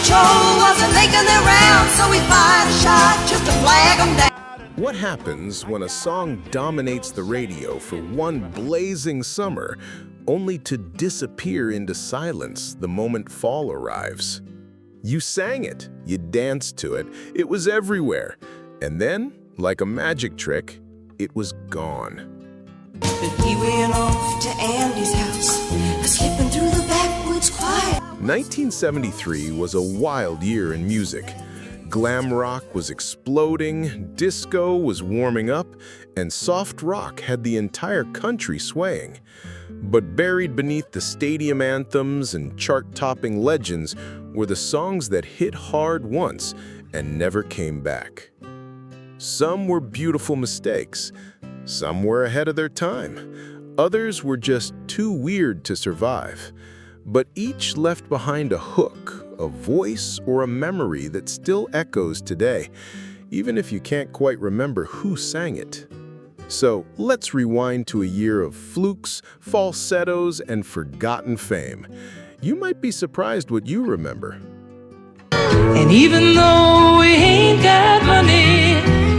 Patrol wasn't making their rounds, so we fired a shot just to flag them down. What happens when a song dominates the radio for one blazing summer, only to disappear into silence the moment fall arrives? You sang it, you danced to it, it was everywhere. And then, like a magic trick, it was gone. But he went off to Andy's house, slipping through the backwoods quiet. 1973 was a wild year in music. Glam rock was exploding, disco was warming up, and soft rock had the entire country swaying. But buried beneath the stadium anthems and chart-topping legends were the songs that hit hard once and never came back. Some were beautiful mistakes, some were ahead of their time, others were just too weird to survive. But each left behind a hook, a voice, or a memory that still echoes today, even if you can't quite remember who sang it. So let's rewind to a year of flukes, falsettos, and forgotten fame. You might be surprised what you remember. And even though we ain't got money,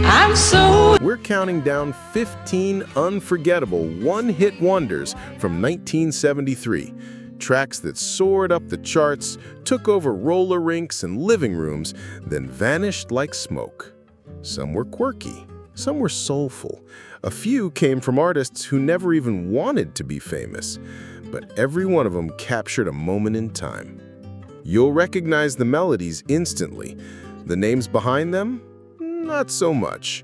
I'm so... We're counting down 15 unforgettable one-hit wonders from 1973. Tracks that soared up the charts, took over roller rinks and living rooms, then vanished like smoke. Some were quirky, some were soulful. A few came from artists who never even wanted to be famous, but every one of them captured a moment in time. You'll recognize the melodies instantly. The names behind them? Not so much.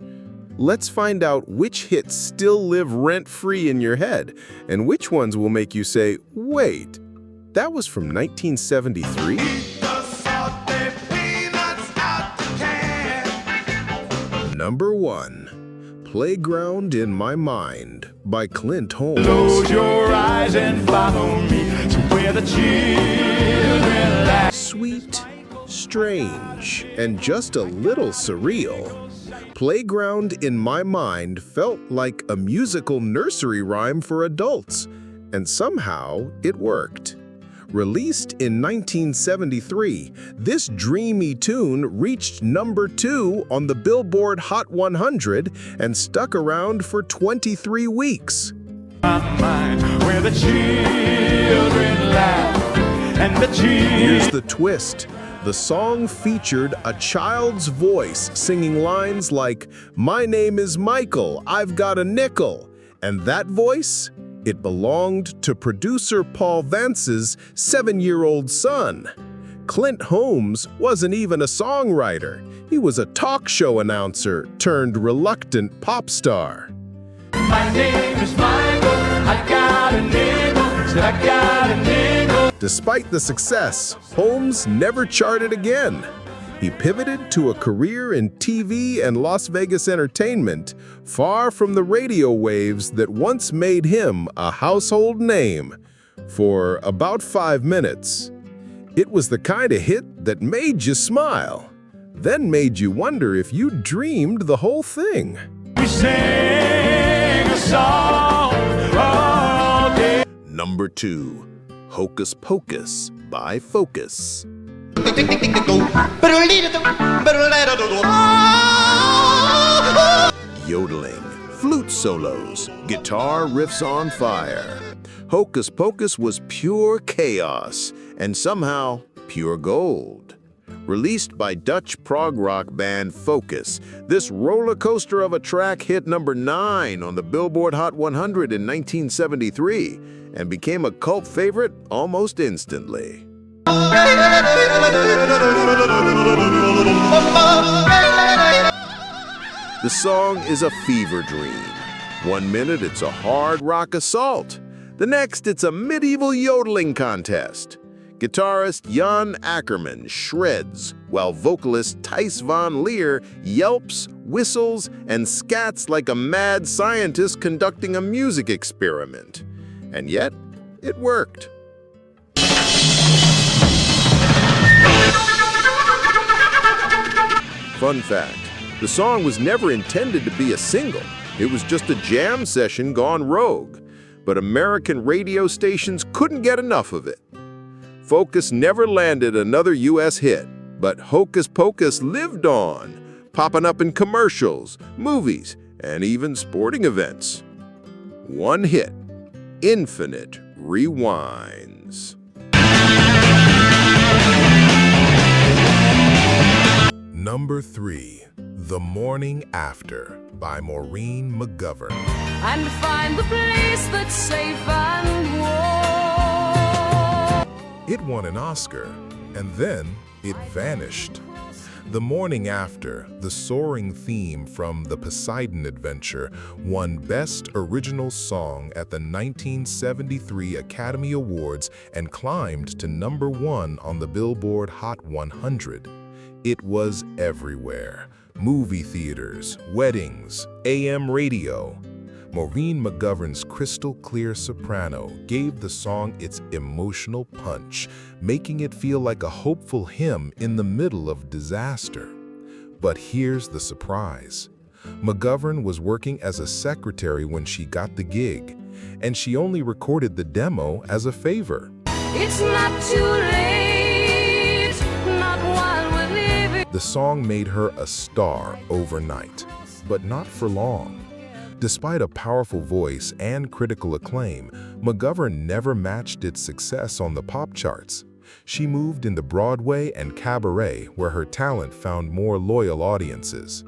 Let's find out which hits still live rent-free in your head, and which ones will make you say, wait, that was from 1973? Number 1. Playground in My Mind by Clint Holmes. Close your eyes and follow me to where the children laugh. Sweet, strange, and just a little surreal. Playground in My Mind felt like a musical nursery rhyme for adults, and somehow it worked. Released in 1973, this dreamy tune reached number 2 on the Billboard Hot 100 and stuck around for 23 weeks. My mind, where the children laugh and the children... Here's the twist. The song featured a child's voice singing lines like, "My name is Michael, I've got a nickel." And that voice? It belonged to producer Paul Vance's 7-year-old son. Clint Holmes wasn't even a songwriter. He was a talk show announcer turned reluctant pop star. My name is Michael, I got a nickel, said I got a nickel. Despite the success, Holmes never charted again. He pivoted to a career in TV and Las Vegas entertainment, far from the radio waves that once made him a household name. For about 5 minutes, it was the kind of hit that made you smile, then made you wonder if you dreamed the whole thing. We sing a song all day. Number 2. Hocus Pocus by Focus. Yodeling, flute solos, guitar riffs on fire. Hocus Pocus was pure chaos and somehow pure gold. Released by Dutch prog rock band Focus, this roller coaster of a track hit number 9 on the Billboard Hot 100 in 1973 and became a cult favorite almost instantly. The song is a fever dream. 1 minute it's a hard rock assault. The next it's a medieval yodeling contest. Guitarist Jan Ackerman shreds, while vocalist Thijs van Leer yelps, whistles, and scats like a mad scientist conducting a music experiment. And yet, it worked. Fun fact, the song was never intended to be a single. It was just a jam session gone rogue. But American radio stations couldn't get enough of it. Focus never landed another U.S. hit, but Hocus Pocus lived on, popping up in commercials, movies, and even sporting events. One hit, infinite rewinds. Number 3, The Morning After by Maureen McGovern. And find the place that's safe and warm. It won an Oscar, and then it vanished. The Morning After, the soaring theme from The Poseidon Adventure, won Best Original Song at the 1973 Academy Awards and climbed to number 1 on the Billboard Hot 100. It was everywhere. Movie theaters, weddings, AM radio. Maureen McGovern's crystal-clear soprano gave the song its emotional punch, making it feel like a hopeful hymn in the middle of disaster. But here's the surprise. McGovern was working as a secretary when she got the gig, and she only recorded the demo as a favor. It's not too late, not while we're living. The song made her a star overnight, but not for long. Despite a powerful voice and critical acclaim, McGovern never matched its success on the pop charts. She moved into Broadway and cabaret, where her talent found more loyal audiences.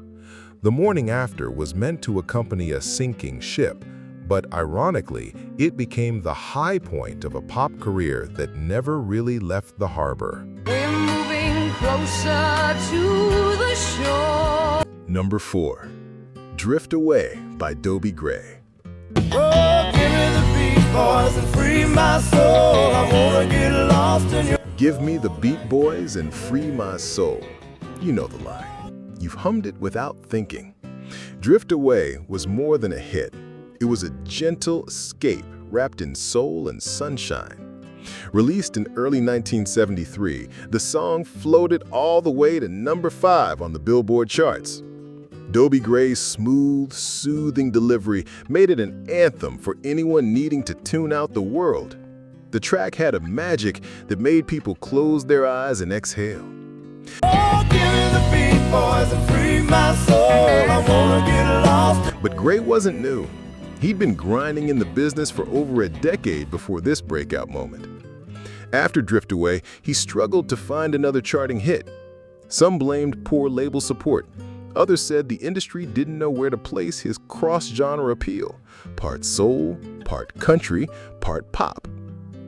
The Morning After was meant to accompany a sinking ship, but ironically, it became the high point of a pop career that never really left the harbor. We're moving closer to the shore. Number 4, Drift Away by Dobie Gray. Oh, give me the beat, boys, and free my soul. I wanna get lost in your... Give me the Beat Boys and free my soul. You know the line. You've hummed it without thinking. Drift Away was more than a hit. It was a gentle escape wrapped in soul and sunshine. Released in early 1973, the song floated all the way to number 5 on the Billboard charts. Dobie Gray's smooth, soothing delivery made it an anthem for anyone needing to tune out the world. The track had a magic that made people close their eyes and exhale. Oh, give me the beat, boys, and free my soul. I wanna get lost. But Gray wasn't new. He'd been grinding in the business for over a decade before this breakout moment. After Drift Away, he struggled to find another charting hit. Some blamed poor label support. Others said the industry didn't know where to place his cross-genre appeal, part soul, part country, part pop.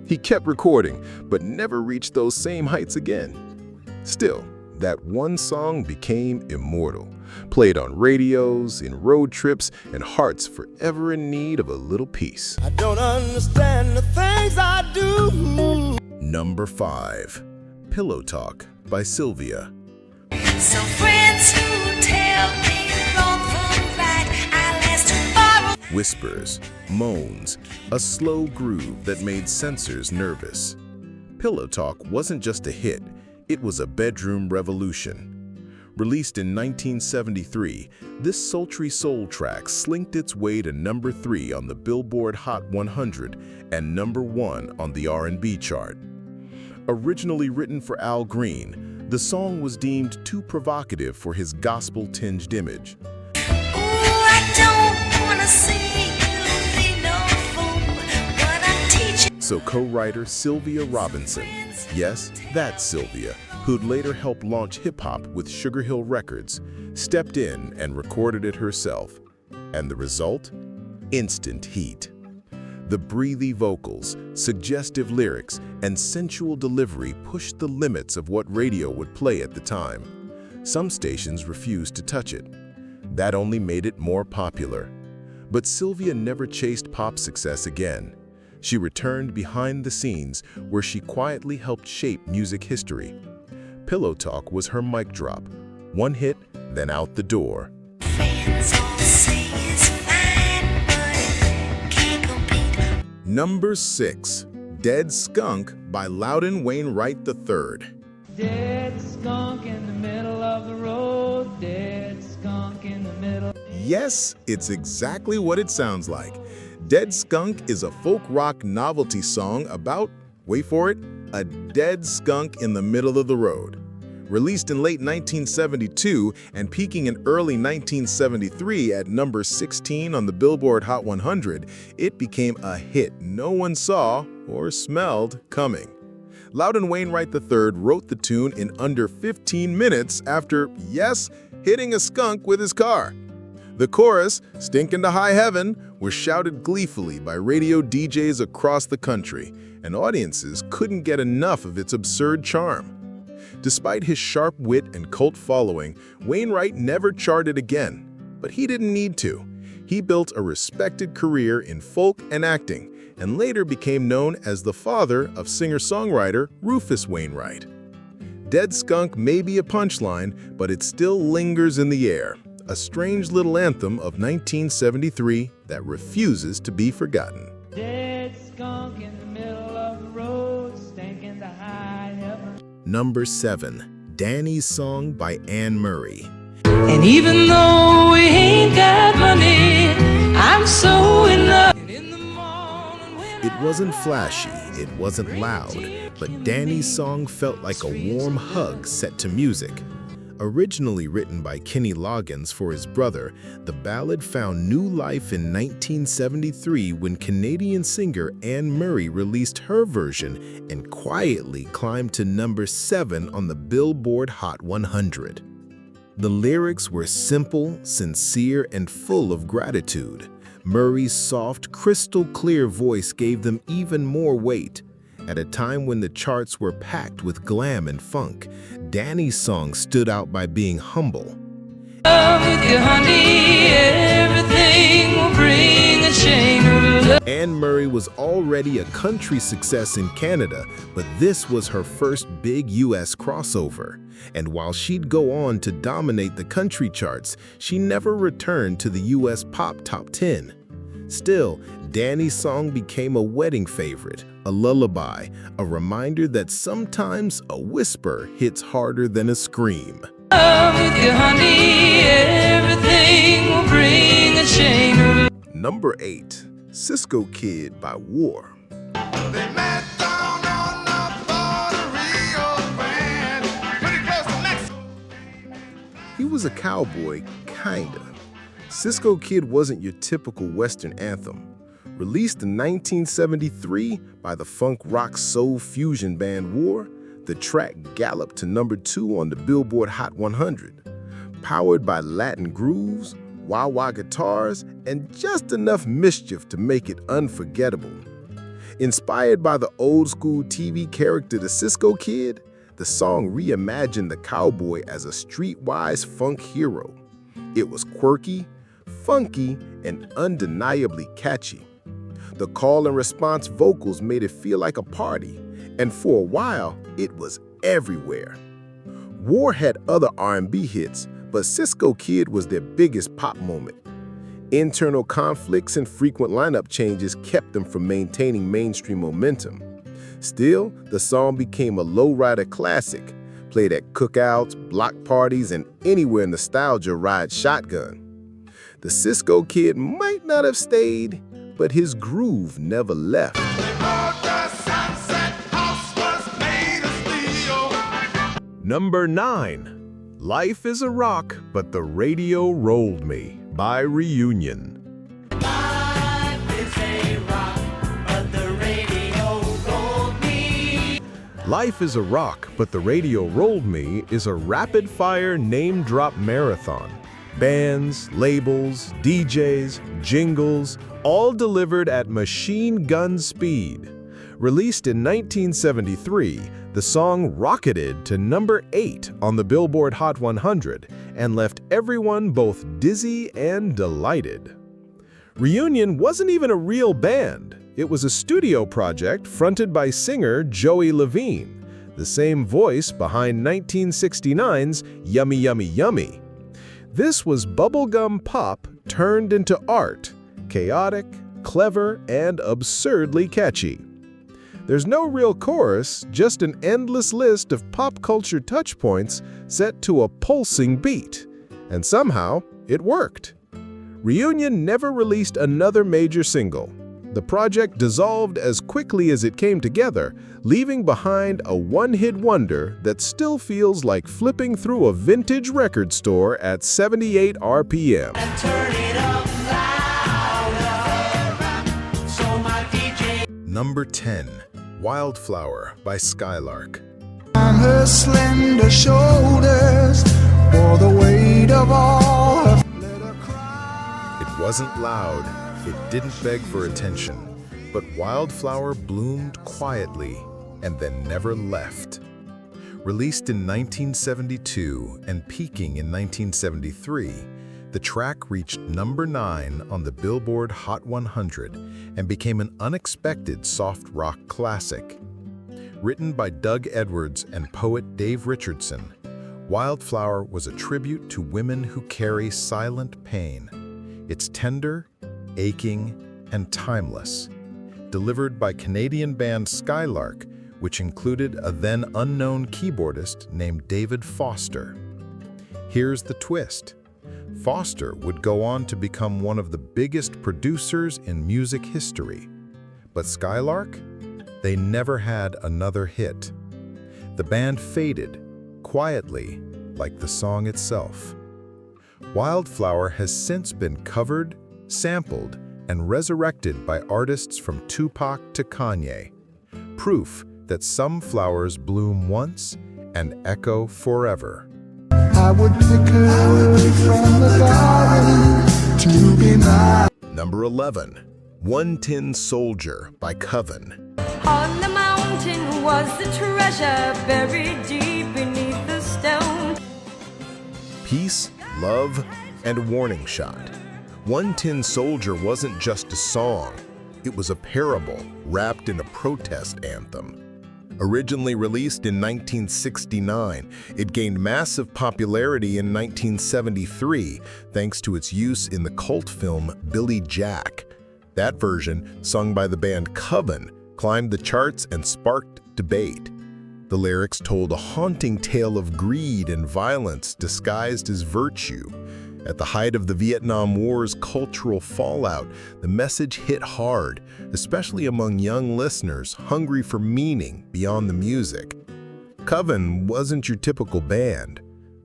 He kept recording, but never reached those same heights again. Still, that one song became immortal, played on radios, in road trips, and hearts forever in need of a little peace. I don't understand the things I do. Number 5, Pillow Talk by Sylvia. So friends who tell me wrong from right, I'll ask to borrow. Whispers, moans, a slow groove that made censors nervous. Pillow Talk wasn't just a hit, it was a bedroom revolution. Released in 1973, this sultry soul track slinked its way to number 3 on the Billboard Hot 100 and number 1 on the R&B chart. Originally written for Al Green, the song was deemed too provocative for his gospel-tinged image. Ooh, I don't wanna see you be no fool, but I'm teaching. So co-writer Sylvia Robinson, yes, that's Sylvia, who'd later help launch hip-hop with Sugar Hill Records, stepped in and recorded it herself. And the result? Instant heat. The breathy vocals, suggestive lyrics, and sensual delivery pushed the limits of what radio would play at the time. Some stations refused to touch it. That only made it more popular. But Sylvia never chased pop success again. She returned behind the scenes where she quietly helped shape music history. Pillow Talk was her mic drop. One hit, then out the door. Friends all say it's fine, but can't compete. Number 6, Dead Skunk by Loudon Wainwright III. Dead skunk in the middle of the road, dead skunk in the middle. Yes, it's exactly what it sounds like. Dead Skunk is a folk rock novelty song about, wait for it, a dead skunk in the middle of the road. Released in late 1972 and peaking in early 1973 at number 16 on the Billboard Hot 100, it became a hit no one saw or smelled coming. Loudon Wainwright III wrote the tune in under 15 minutes after, yes, hitting a skunk with his car. The chorus, "Stinkin' to High Heaven," was shouted gleefully by radio DJs across the country, and audiences couldn't get enough of its absurd charm. Despite his sharp wit and cult following, Wainwright never charted again. But he didn't need to. He built a respected career in folk and acting, and later became known as the father of singer-songwriter Rufus Wainwright. Dead Skunk may be a punchline, but it still lingers in the air, a strange little anthem of 1973 that refuses to be forgotten. Dead skunk in the middle of the road, stinking to high heaven. Number 7. Danny's Song by Anne Murray. And even though we ain't got money, I'm so in love. It wasn't flashy, it wasn't loud, but Danny's song felt like a warm hug set to music. Originally written by Kenny Loggins for his brother, the ballad found new life in 1973 when Canadian singer Anne Murray released her version and quietly climbed to number 7 on the Billboard Hot 100. The lyrics were simple, sincere, and full of gratitude. Murray's soft, crystal-clear voice gave them even more weight. At a time when the charts were packed with glam and funk, Danny's song stood out by being humble. With you, honey, everything will bring a chain of love. Anne Murray was already a country success in Canada, but this was her first big U.S. crossover. And while she'd go on to dominate the country charts, she never returned to the U.S. pop top 10. Still, Danny's song became a wedding favorite, a lullaby, a reminder that sometimes a whisper hits harder than a scream. With you, honey, everything will bring a chain of love. Number 8. Cisco Kid by War. They met down on the border, Rio Grande, pretty close to Mexico. He was a cowboy, kinda. Cisco Kid wasn't your typical Western anthem. Released in 1973 by the funk rock soul fusion band War, the track galloped to number 2 on the Billboard Hot 100. Powered by Latin grooves, wah-wah guitars, and just enough mischief to make it unforgettable. Inspired by the old-school TV character The Cisco Kid, the song reimagined the cowboy as a streetwise funk hero. It was quirky, funky, and undeniably catchy. The call and response vocals made it feel like a party, and for a while, it was everywhere. War had other R&B hits, but Cisco Kid was their biggest pop moment. Internal conflicts and frequent lineup changes kept them from maintaining mainstream momentum. Still, the song became a lowrider classic, played at cookouts, block parties, and anywhere nostalgia rides shotgun. The Cisco Kid might not have stayed, but his groove never left. Number 9. Life is a Rock, But the Radio Rolled Me by Reunion. Life is a rock, but the radio rolled me. Life is a Rock, But the Radio Rolled Me is a rapid-fire name-drop marathon. Bands, labels, DJs, jingles, all delivered at machine gun speed. Released in 1973, the song rocketed to number 8 on the Billboard Hot 100 and left everyone both dizzy and delighted. Reunion wasn't even a real band. It was a studio project fronted by singer Joey Levine, the same voice behind 1969's Yummy Yummy Yummy. This was bubblegum pop turned into art, chaotic, clever, and absurdly catchy. There's no real chorus, just an endless list of pop culture touchpoints set to a pulsing beat. And somehow, it worked. Reunion never released another major single. the project dissolved as quickly as it came together, leaving behind a one-hit wonder that still feels like flipping through a vintage record store at 78 RPM. Number 10, Wildflower by Skylark. On her slender shoulders bore the weight of all her. Let her cry. It wasn't loud, it didn't beg for attention, but Wildflower bloomed quietly and then never left. Released in 1972 and peaking in 1973, the track reached number 9 on the Billboard Hot 100 and became an unexpected soft rock classic. Written by Doug Edwards and poet Dave Richardson, Wildflower was a tribute to women who carry silent pain. It's tender, aching, and timeless. Delivered by Canadian band Skylark, which included a then unknown keyboardist named David Foster. Here's the twist. Foster would go on to become one of the biggest producers in music history. But Skylark? They never had another hit. The band faded, quietly, like the song itself. Wildflower has since been covered, sampled, and resurrected by artists from Tupac to Kanye. Proof that some flowers bloom once and echo forever. I would pick her from the garden to be mine. Number 11, One Tin Soldier by Coven. On the mountain was the treasure buried deep beneath the stone. Peace, love, and warning shot. One Tin Soldier wasn't just a song. It was a parable wrapped in a protest anthem. Originally released in 1969, it gained massive popularity in 1973 thanks to its use in the cult film Billy Jack. That version, sung by the band Coven, climbed the charts and sparked debate. The lyrics told a haunting tale of greed and violence disguised as virtue. At the height of the Vietnam War's cultural fallout, the message hit hard, especially among young listeners hungry for meaning beyond the music. Coven wasn't your typical band.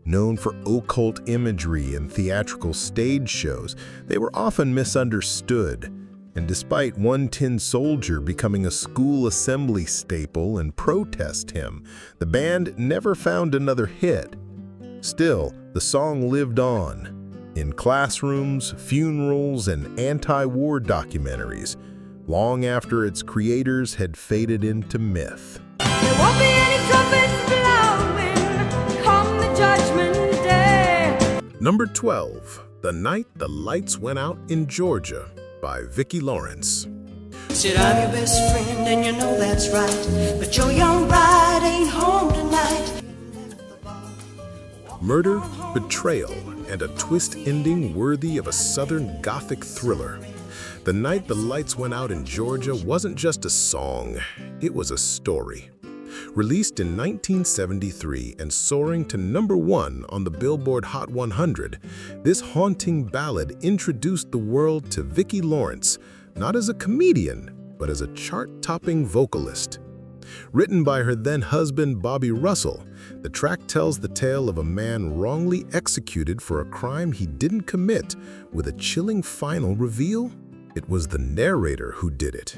Known for occult imagery and theatrical stage shows, they were often misunderstood. And despite One Tin Soldier becoming a school assembly staple and protest hymn, the band never found another hit. Still, the song lived on. In classrooms, funerals, and anti-war documentaries, long after its creators had faded into myth. There won't be any trumpets blowing come the judgment day. Number 12, The Night the Lights Went Out in Georgia by Vicki Lawrence. Said I'm your best friend and you know that's right, but your young bride ain't home tonight. Murder, betrayal, and a twist ending worthy of a Southern Gothic thriller. The Night the Lights Went Out in Georgia wasn't just a song, it was a story. Released in 1973 and soaring to number 1 on the Billboard Hot 100, this haunting ballad introduced the world to Vicki Lawrence, not as a comedian, but as a chart-topping vocalist. Written by her then-husband Bobby Russell, the track tells the tale of a man wrongly executed for a crime he didn't commit, with a chilling final reveal. It was the narrator who did it.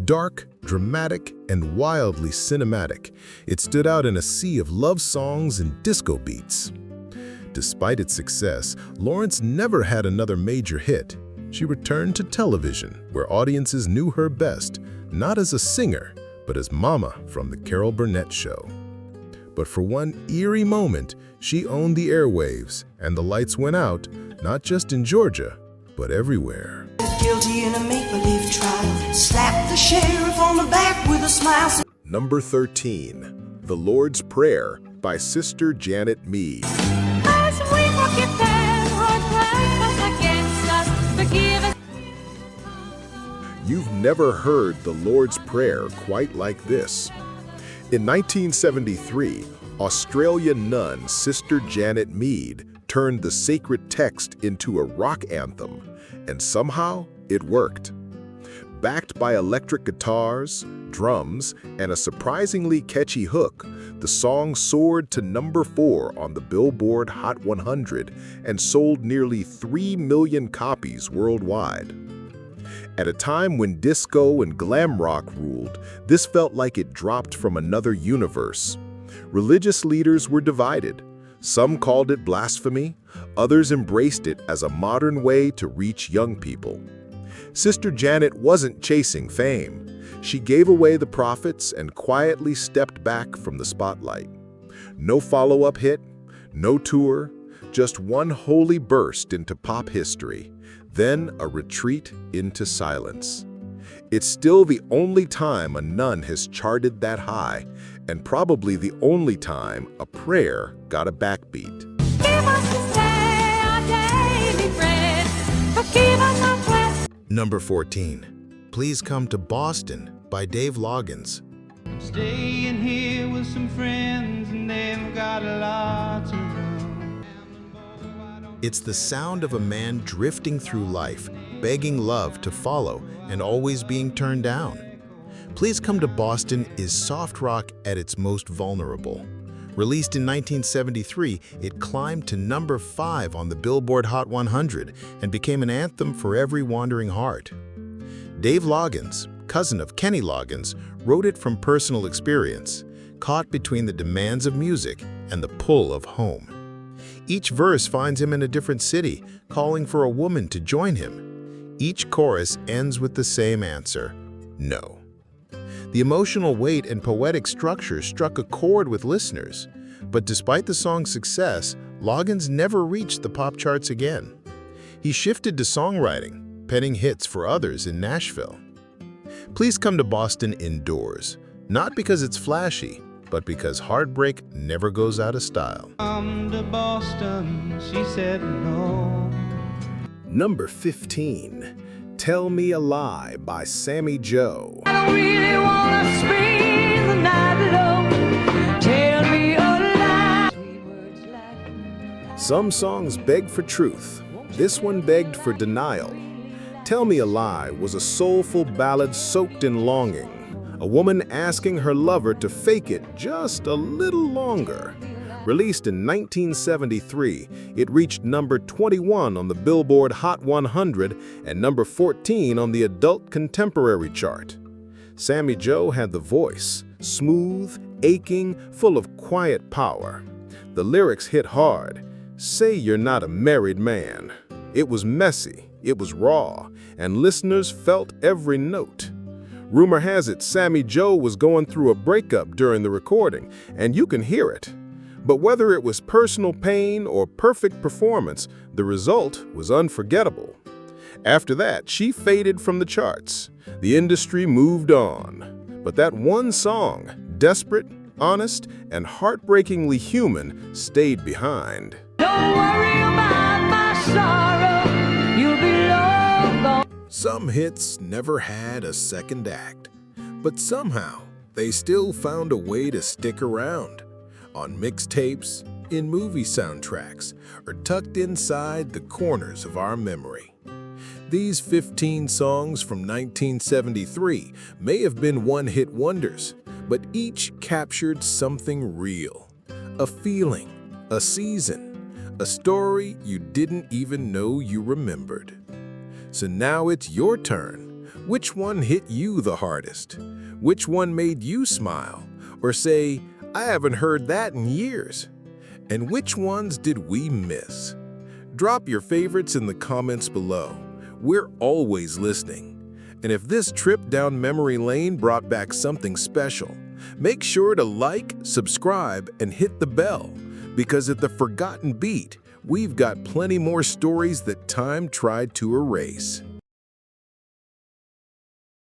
Dark, dramatic, and wildly cinematic, it stood out in a sea of love songs and disco beats. Despite its success, Lawrence never had another major hit. She returned to television, where audiences knew her best, not as a singer, but as Mama from The Carol Burnett Show. But for one eerie moment, she owned the airwaves, and the lights went out, not just in Georgia, but everywhere. Guilty in a make-believe trial. Slap the sheriff on the back with a smile. Number 13, The Lord's Prayer by Sister Janet Mead. As we forget them who trespass against us, forgive us. You've never heard the Lord's Prayer quite like this. In 1973, Australian nun Sister Janet Mead turned the sacred text into a rock anthem, and somehow it worked. Backed by electric guitars, drums, and a surprisingly catchy hook, the song soared to number 4 on the Billboard Hot 100 and sold nearly 3 million copies worldwide. At a time when disco and glam rock ruled, this felt like it dropped from another universe. Religious leaders were divided. Some called it blasphemy, others embraced it as a modern way to reach young people. Sister Janet wasn't chasing fame. She gave away the profits and quietly stepped back from the spotlight. No follow-up hit, no tour, just one holy burst into pop history, then a retreat into silence. It's still the only time a nun has charted that high, and probably the only time a prayer got a backbeat. Give us this day our daily bread. Forgive us our trespasses. Number 14. Please Come to Boston by Dave Loggins. I'm staying here with some friends and they've got a lot to run. It's the sound of a man drifting through life, begging love to follow and always being turned down. Please Come to Boston is soft rock at its most vulnerable. Released in 1973, it climbed to number 5 on the Billboard Hot 100 and became an anthem for every wandering heart. Dave Loggins, cousin of Kenny Loggins, wrote it from personal experience, caught between the demands of music and the pull of home. Each verse finds him in a different city, calling for a woman to join him. Each chorus ends with the same answer: no. The emotional weight and poetic structure struck a chord with listeners, but despite the song's success, Loggins never reached the pop charts again. He shifted to songwriting, penning hits for others in Nashville. Please Come to Boston endures, not because it's flashy, but because heartbreak never goes out of style. Come to Boston, she said no. Number 15. Tell Me a Lie by Sammy Joe. I don't really wanna spend the night alone. Tell me a lie. Sweet words like Some songs beg for truth. This one begged for denial. Tell Me a Lie was a soulful ballad soaked in longing. A woman asking her lover to fake it just a little longer. Released in 1973, it reached number 21 on the Billboard Hot 100 and number 14 on the Adult Contemporary chart. Sammy Joe had the voice, smooth, aching, full of quiet power. The lyrics hit hard. Say you're not a married man. It was messy, it was raw, and listeners felt every note. Rumor has it Sammy Joe was going through a breakup during the recording, and you can hear it. But whether it was personal pain or perfect performance, the result was unforgettable. After that, she faded from the charts. The industry moved on. But that one song, desperate, honest, and heartbreakingly human, stayed behind. don't worry about my sorrow. You'll be long gone. Some hits never had a second act, but somehow they still found a way to stick around. On mixtapes, in movie soundtracks, or tucked inside the corners of our memory. These 15 songs from 1973 may have been one-hit wonders, but each captured something real. A feeling, a season, a story you didn't even know you remembered. So now it's your turn. Which one hit you the hardest? Which one made you smile? Or say, I haven't heard that in years. And which ones did we miss? Drop your favorites in the comments below. We're always listening. And if this trip down memory lane brought back something special, make sure to like, subscribe, and hit the bell. Because at the Forgotten Beat, we've got plenty more stories that time tried to erase.